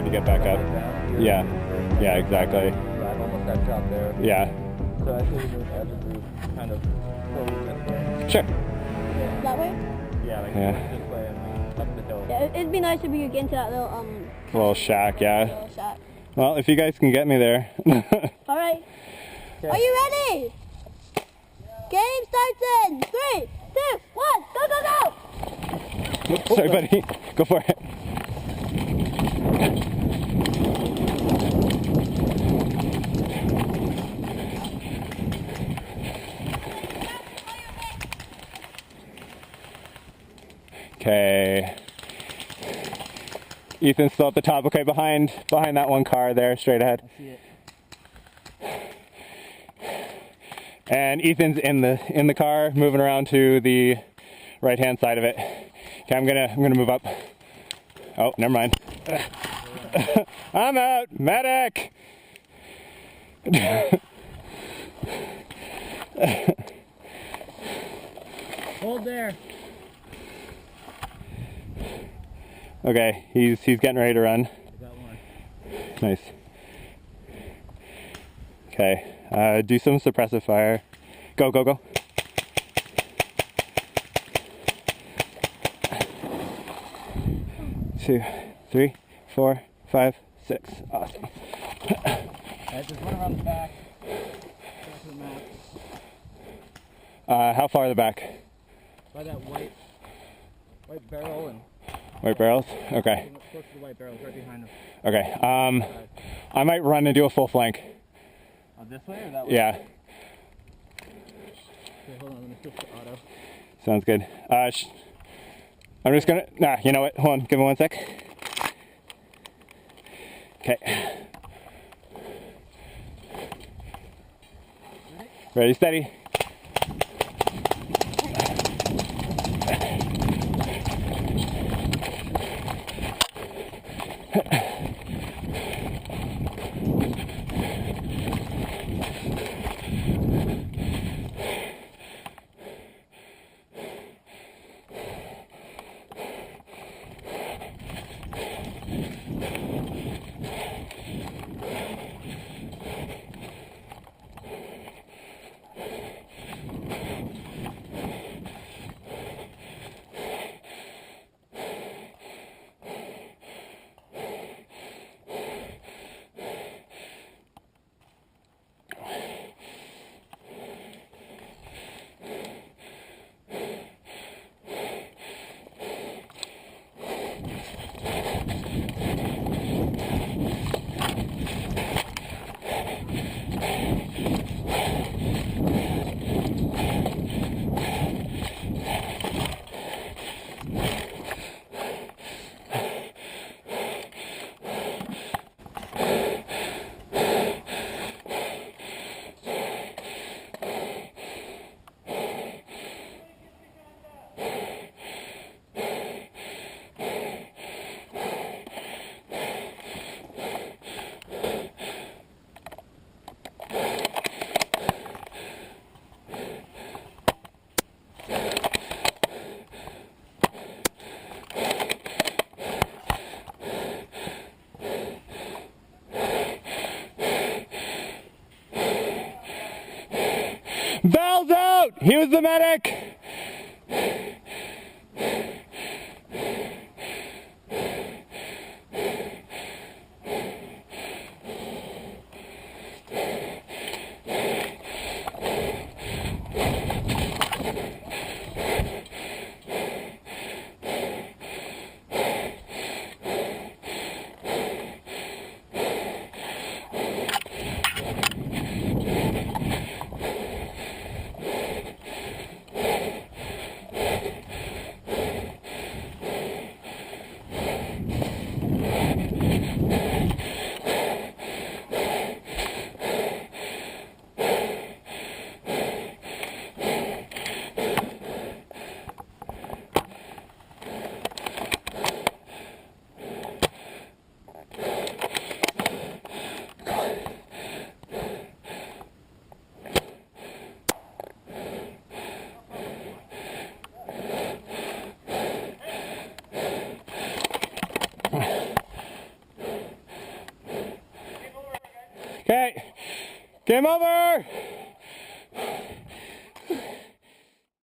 to get back up. Yeah, yeah, exactly. I'm almost at top there. Yeah. So I think we move as a group, kind of slowly this way. Sure. Yeah. That way? Yeah, like this way and like up the hill. Yeah, it'd be nice if we could get into that little shack, yeah. Little shack. Well, if you guys can get me there. All right. Okay. Are you ready? Game starts in 3, 2, 1, go, go, go! Oops, sorry, buddy. Go for it. Okay. Ethan's still at the top. Okay, behind that one car there, straight ahead. I see it. And Ethan's in the car, moving around to the right-hand side of it. Okay, I'm gonna move up. Oh, never mind. I'm out, medic. Hold there. Okay, he's getting ready to run. I got one. Nice. Okay, do some suppressive fire. Go, go, go. Two, 3, 4, 5, 6. Awesome. Alright, there's one around the back. Back of the map. How far the back? By that white barrel and... White barrels? Okay. Close to the white barrels, right behind them. Okay, I might run and do a full flank. Oh, this way or that way? Yeah. Okay, hold on, let me switch to auto. Sounds good. I'm just gonna, you know what, hold on, give me 1 sec. Okay. Ready, steady. Val's out! He was the medic! Game over!